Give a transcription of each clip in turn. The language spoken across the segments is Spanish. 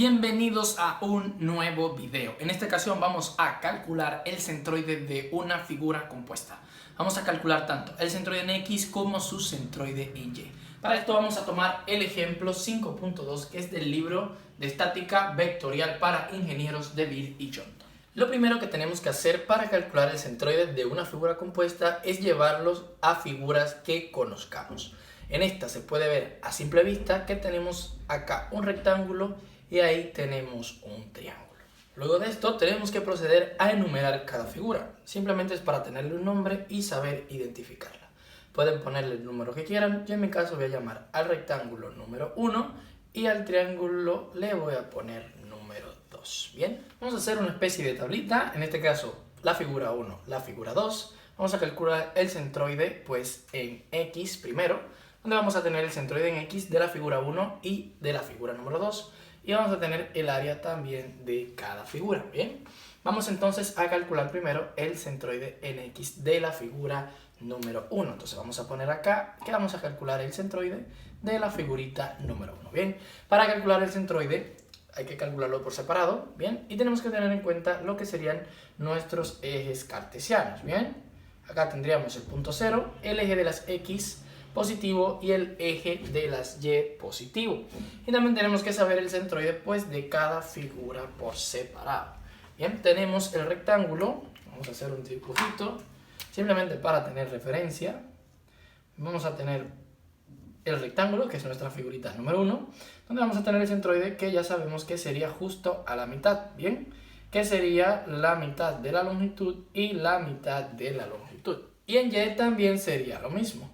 Bienvenidos a un nuevo video. En esta ocasión vamos a calcular el centroide de una figura compuesta. Vamos a calcular tanto el centroide en X como su centroide en Y. Para esto vamos a tomar el ejemplo 5.2 que es del libro de estática vectorial para ingenieros de Bill y John. Lo primero que tenemos que hacer para calcular el centroide de una figura compuesta es llevarlos a figuras que conozcamos. En esta se puede ver a simple vista que tenemos acá un rectángulo y ahí tenemos un triángulo. Luego de esto tenemos que proceder a enumerar cada figura. Simplemente es para tenerle un nombre y saber identificarla. Pueden ponerle el número que quieran. Yo en mi caso voy a llamar al rectángulo número 1 y al triángulo le voy a poner número 2. Bien, vamos a hacer una especie de tablita. En este caso la figura 1, la figura 2. Vamos a calcular el centroide pues en X primero, donde vamos a tener el centroide en X de la figura 1 y de la figura número 2. Y vamos a tener el área también de cada figura. Bien, vamos entonces a calcular primero el centroide en X de la figura número 1. Entonces vamos a poner acá que vamos a calcular el centroide de la figurita número 1. Bien, para calcular el centroide hay que calcularlo por separado. Bien, y tenemos que tener en cuenta lo que serían nuestros ejes cartesianos. Bien, acá tendríamos el punto 0, el eje de las X positivo y el eje de las Y positivo. Y también tenemos que saber el centroide pues de cada figura por separado. Bien, tenemos el rectángulo. Vamos a hacer un dibujito simplemente para tener referencia. Vamos a tener el rectángulo, que es nuestra figurita número 1, donde vamos a tener el centroide que ya sabemos que sería justo a la mitad. Bien, que sería la mitad de la longitud y la mitad de la longitud. Y en Y también sería lo mismo.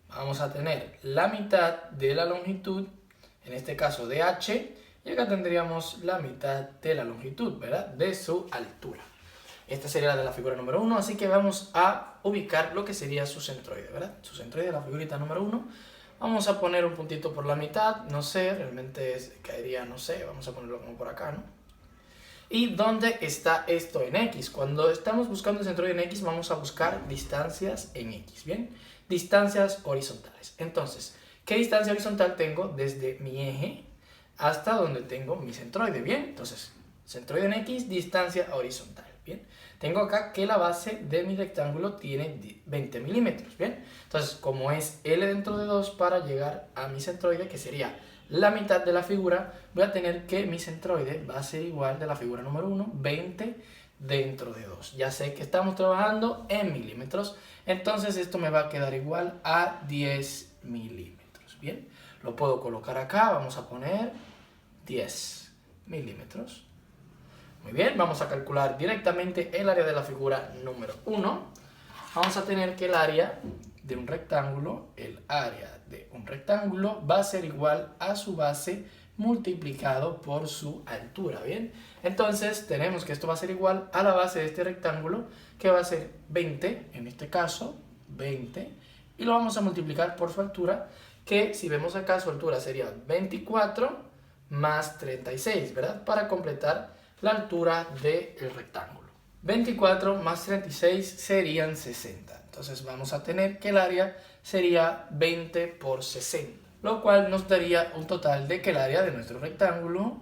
Vamos a tener la mitad de la longitud, en este caso de H, y acá tendríamos la mitad de la longitud, ¿verdad? De su altura. Esta sería la de la figura número 1, así que vamos a ubicar lo que sería su centroide, ¿verdad? Su centroide de la figurita número 1. Vamos a poner un puntito por la mitad, no sé, realmente caería, no sé, vamos a ponerlo como por acá, ¿no? ¿Y dónde está esto en X? Cuando estamos buscando el centroide en X, vamos a buscar distancias en X, ¿bien? Distancias horizontales. Entonces, ¿qué distancia horizontal tengo desde mi eje hasta donde tengo mi centroide? Bien, entonces, centroide en X, distancia horizontal. Bien, tengo acá que la base de mi rectángulo tiene 20 milímetros. Bien, entonces, como es L dentro de 2 para llegar a mi centroide, que sería la mitad de la figura, voy a tener que mi centroide va a ser igual de la figura número 1, 20 dentro de 2. Ya sé que estamos trabajando en milímetros, entonces esto me va a quedar igual a 10 milímetros. Bien, lo puedo colocar acá, vamos a poner 10 milímetros. Muy bien, vamos a calcular directamente el área de la figura número 1. Vamos a tener que el área de un rectángulo, el área de un rectángulo va a ser igual a su base multiplicado por su altura. Bien, entonces tenemos que esto va a ser igual a la base de este rectángulo, que va a ser 20, en este caso 20, y lo vamos a multiplicar por su altura, que si vemos acá su altura sería 24 más 36, ¿verdad? Para completar la altura del rectángulo. 24 más 36 serían 60. Entonces vamos a tener que el área sería 20 por 60, lo cual nos daría un total de que el área de nuestro rectángulo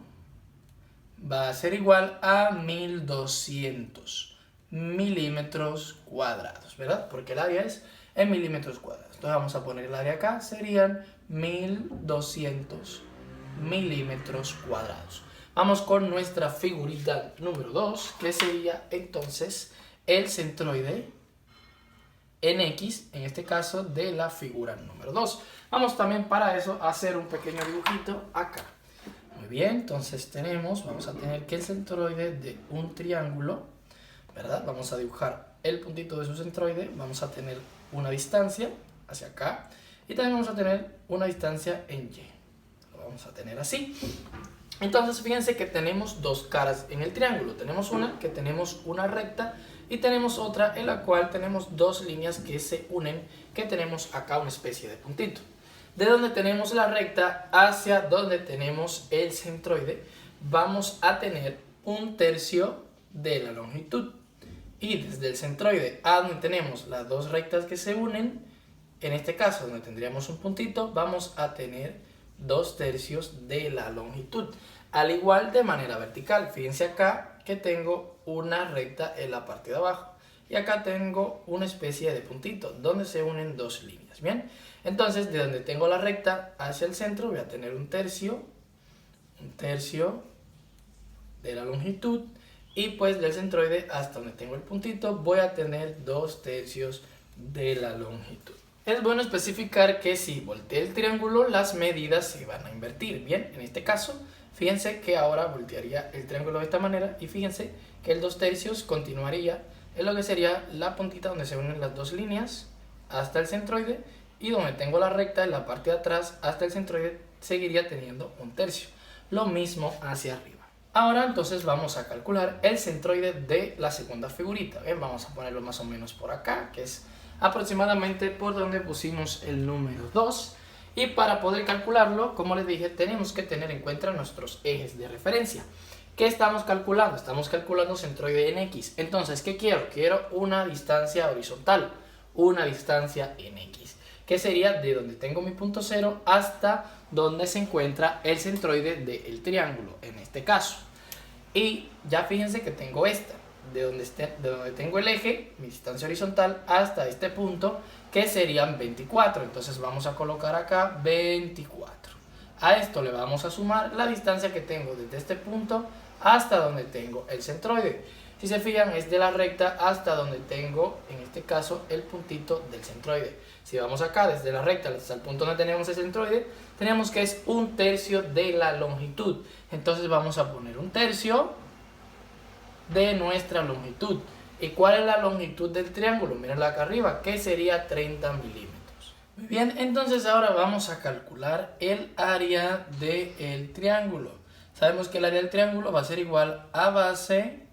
va a ser igual a 1200 milímetros cuadrados, ¿verdad? Porque el área es en milímetros cuadrados. Entonces vamos a poner el área acá, serían 1200 milímetros cuadrados. Vamos con nuestra figurita número 2, que sería entonces el centroide en X, en este caso de la figura número 2. Vamos también para eso a hacer un pequeño dibujito acá. Muy bien, entonces vamos a tener que el centroide de un triángulo, ¿verdad? Vamos a dibujar el puntito de su centroide, vamos a tener una distancia hacia acá y también vamos a tener una distancia en Y. Lo vamos a tener así. Entonces fíjense que tenemos dos caras en el triángulo. Tenemos una que tenemos una recta y tenemos otra en la cual tenemos dos líneas que se unen, que tenemos acá una especie de puntito. De donde tenemos la recta hacia donde tenemos el centroide, vamos a tener un tercio de la longitud. Y desde el centroide a donde tenemos las dos rectas que se unen, en este caso donde tendríamos un puntito, vamos a tener 2 tercios de la longitud. al igual de manera vertical. Fíjense acá que tengo una recta en la parte de abajo. Y acá tengo una especie de puntito donde se unen dos líneas. Bien, entonces de donde tengo la recta hacia el centro voy a tener un tercio de la longitud. Y pues del centroide hasta donde tengo el puntito voy a tener 2/3 de la longitud. Es bueno especificar que si volteé el triángulo, las medidas se van a invertir. Bien, en este caso, fíjense que ahora voltearía el triángulo de esta manera y fíjense que el 2/3 continuaría en lo que sería la puntita donde se unen las dos líneas hasta el centroide, y donde tengo la recta en la parte de atrás hasta el centroide seguiría teniendo 1/3. Lo mismo hacia arriba. Ahora entonces vamos a calcular el centroide de la segunda figurita. Bien, vamos a ponerlo más o menos por acá, que es aproximadamente por donde pusimos el número 2. Y para poder calcularlo, como les dije, tenemos que tener en cuenta nuestros ejes de referencia. ¿Qué estamos calculando? Estamos calculando centroide en X. Entonces, ¿qué quiero? Quiero una distancia horizontal, una distancia en X, que sería de donde tengo mi punto 0 hasta donde se encuentra el centroide del triángulo, en este caso. Y ya fíjense que tengo esta, de donde tengo el eje, mi distancia horizontal, hasta este punto, que serían 24. Entonces vamos a colocar acá 24. A esto le vamos a sumar la distancia que tengo desde este punto hasta donde tengo el centroide. Si se fijan, es de la recta hasta donde tengo, en este caso, el puntito del centroide. Si vamos acá, desde la recta hasta el punto donde tenemos el centroide, tenemos que es 1/3 de la longitud. Entonces vamos a poner 1/3 de nuestra longitud. ¿Y cuál es la longitud del triángulo? Mírenla acá arriba, que sería 30 milímetros. Muy bien, entonces ahora vamos a calcular el área del triángulo. Sabemos que el área del triángulo va a ser igual a base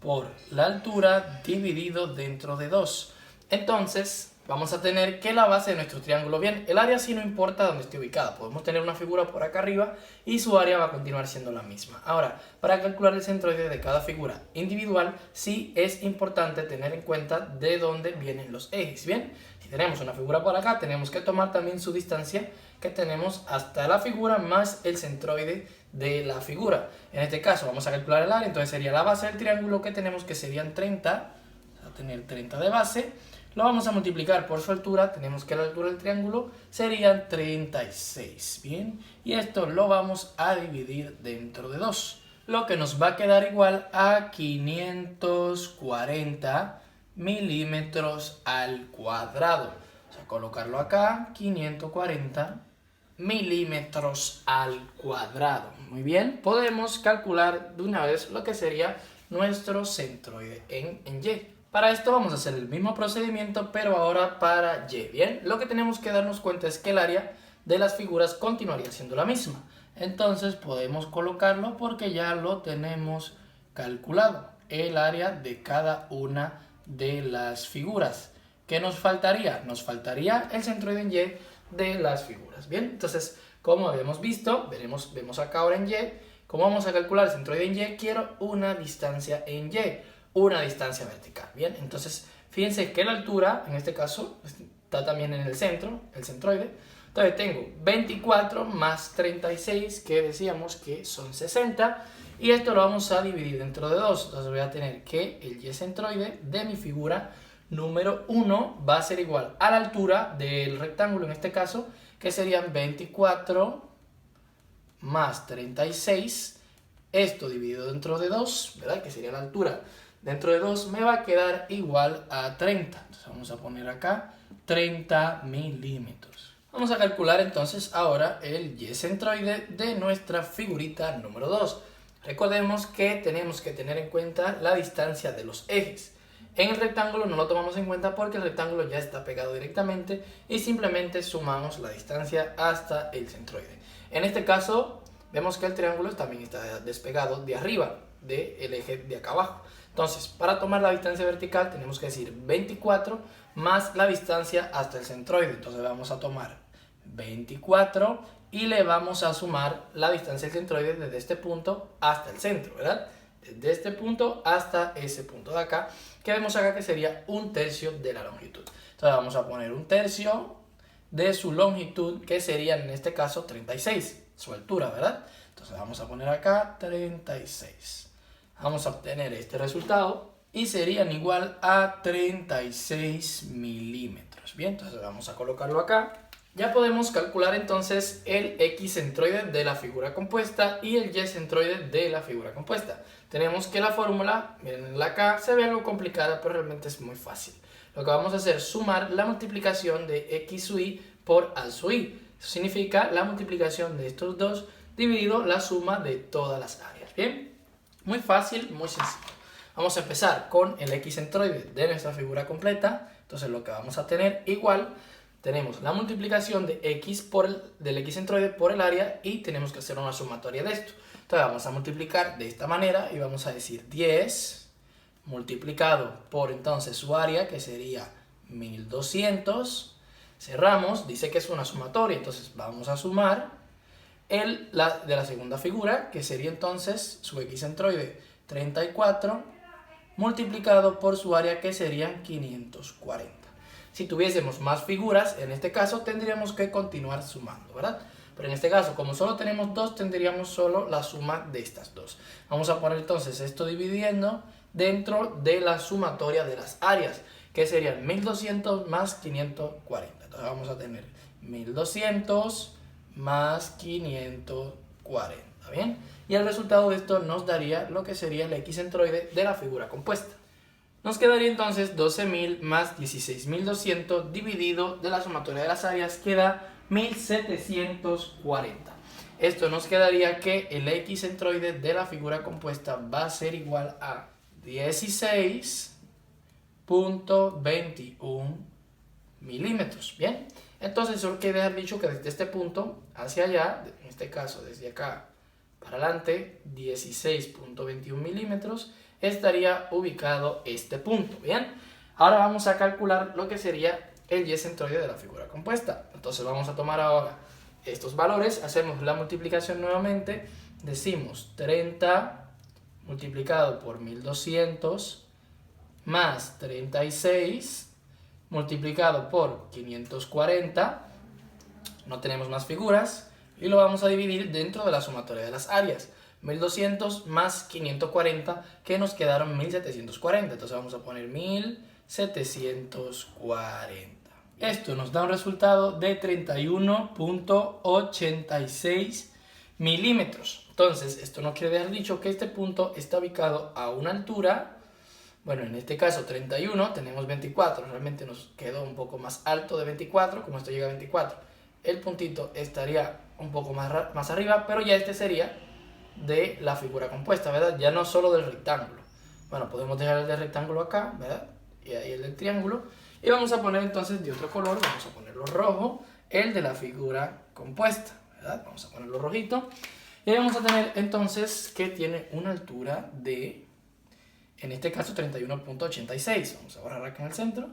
por la altura dividido dentro de 2. Entonces vamos a tener que la base de nuestro triángulo, bien, el área sí no importa donde esté ubicada, podemos tener una figura por acá arriba y su área va a continuar siendo la misma. Ahora, para calcular el centroide de cada figura individual, sí es importante tener en cuenta de dónde vienen los ejes. Bien, si tenemos una figura por acá, tenemos que tomar también su distancia que tenemos hasta la figura más el centroide de la figura. En este caso vamos a calcular el área, entonces sería la base del triángulo que tenemos, que serían 30, vamos a tener 30 de base. Lo vamos a multiplicar por su altura, tenemos que la altura del triángulo serían 36, bien, y esto lo vamos a dividir dentro de 2, lo que nos va a quedar igual a 540 milímetros al cuadrado. Vamos a colocarlo acá, 540 milímetros al cuadrado. Muy bien, podemos calcular de una vez lo que sería nuestro centroide en Y. Para esto vamos a hacer el mismo procedimiento, pero ahora para Y. Bien, lo que tenemos que darnos cuenta es que el área de las figuras continuaría siendo la misma. Entonces podemos colocarlo porque ya lo tenemos calculado, el área de cada una de las figuras. ¿Qué nos faltaría? Nos faltaría el centroide en Y de las figuras. Bien, entonces, como habíamos visto, vemos acá ahora en Y, ¿cómo vamos a calcular el centroide en Y? Quiero una distancia en Y, una distancia vertical. Bien, entonces, fíjense que la altura, en este caso, está también en el centro, el centroide. Entonces tengo 24 más 36, que decíamos que son 60, y esto lo vamos a dividir dentro de 2. Entonces voy a tener que el Y centroide de mi figura número 1 va a ser igual a la altura del rectángulo, en este caso, que serían 24 más 36, esto dividido dentro de 2, ¿verdad? Que sería la altura dentro de 2, me va a quedar igual a 30. Entonces vamos a poner acá 30 milímetros. Vamos a calcular entonces ahora el Y centroide de nuestra figurita número 2. Recordemos que tenemos que tener en cuenta la distancia de los ejes. En el rectángulo no lo tomamos en cuenta porque el rectángulo ya está pegado directamente y simplemente sumamos la distancia hasta el centroide. En este caso vemos que el triángulo también está despegado de arriba del eje de acá abajo. Entonces, para tomar la distancia vertical tenemos que decir 24 más la distancia hasta el centroide. Entonces vamos a tomar 24 y le vamos a sumar la distancia del centroide desde este punto hasta el centro, ¿verdad? Desde este punto hasta ese punto de acá, que vemos acá que sería 1/3 de la longitud. Entonces vamos a poner 1/3 de su longitud, que sería en este caso 36, su altura, ¿verdad? Entonces Entonces vamos a poner acá 36. Vamos a obtener este resultado y serían igual a 36 milímetros. Bien, entonces vamos a colocarlo acá. Ya podemos calcular entonces el X centroide de la figura compuesta y el Y centroide de la figura compuesta. Tenemos que la fórmula, miren la acá, se ve algo complicada, pero realmente es muy fácil. Lo que vamos a hacer es sumar la multiplicación de X sub Y por A sub Y. Eso significa la multiplicación de estos dos dividido la suma de todas las áreas. Bien, muy fácil, muy sencillo. Vamos a empezar con el X centroide de nuestra figura completa. Entonces lo que vamos a tener igual, tenemos la multiplicación de X del X centroide por el área y tenemos que hacer una sumatoria de esto. Entonces vamos a multiplicar de esta manera y vamos a decir 10 multiplicado por entonces su área, que sería 1200. Cerramos, dice que es una sumatoria, entonces vamos a sumar de la segunda figura, que sería entonces su X centroide 34 multiplicado por su área, que serían 540. Si tuviésemos más figuras, en este caso tendríamos que continuar sumando, ¿verdad? Pero en este caso, como solo tenemos dos, tendríamos solo la suma de estas dos. Vamos a poner entonces esto dividiendo dentro de la sumatoria de las áreas, que serían 1200 más 540. Entonces vamos a tener 1200 más 540, ¿bien? Y el resultado de esto nos daría lo que sería el X centroide de la figura compuesta. Nos quedaría entonces 12.000 más 16.200 dividido de la sumatoria de las áreas, que da 1740. Esto nos quedaría que el X centroide de la figura compuesta va a ser igual a 16.21 milímetros. Bien, entonces solo quiere dejar dicho que desde este punto hacia allá, en este caso desde acá para adelante, 16.21 milímetros, estaría ubicado este punto. Bien, ahora vamos a calcular lo que sería el Y centroide de la figura compuesta. Entonces vamos a tomar ahora estos valores, hacemos la multiplicación nuevamente, decimos 30 multiplicado por 1200 más 36 multiplicado por 540, no tenemos más figuras, y lo vamos a dividir dentro de la sumatoria de las áreas. 1200 más 540, que nos quedaron 1740. Entonces vamos a poner 1740. Esto nos da un resultado de 31.86 milímetros. Entonces esto nos quiere dejar dicho que este punto está ubicado a una altura, bueno, en este caso 31, tenemos 24, realmente nos quedó un poco más alto de 24, como esto llega a 24. El puntito estaría un poco más arriba, pero ya este sería de la figura compuesta, ¿verdad? Ya no solo del rectángulo. Bueno, podemos dejar el del rectángulo acá, ¿verdad? Y ahí el del triángulo. Y vamos a poner entonces de otro color, vamos a ponerlo rojo, el de la figura compuesta, ¿verdad? Vamos a ponerlo rojito. Y ahí vamos a tener entonces que tiene una altura de, en este caso, 31.86. Vamos a borrar acá en el centro.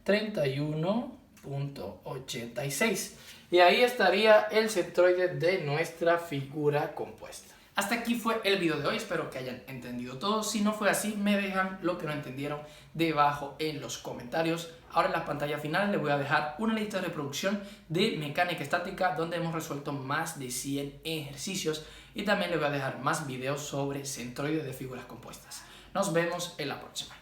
31.86. Y ahí estaría el centroide de nuestra figura compuesta. Hasta aquí fue el video de hoy, espero que hayan entendido todo. Si no fue así, me dejan lo que no entendieron debajo en los comentarios. Ahora en la pantalla final les voy a dejar una lista de reproducción de mecánica estática donde hemos resuelto más de 100 ejercicios y también les voy a dejar más videos sobre centroides de figuras compuestas. Nos vemos en la próxima.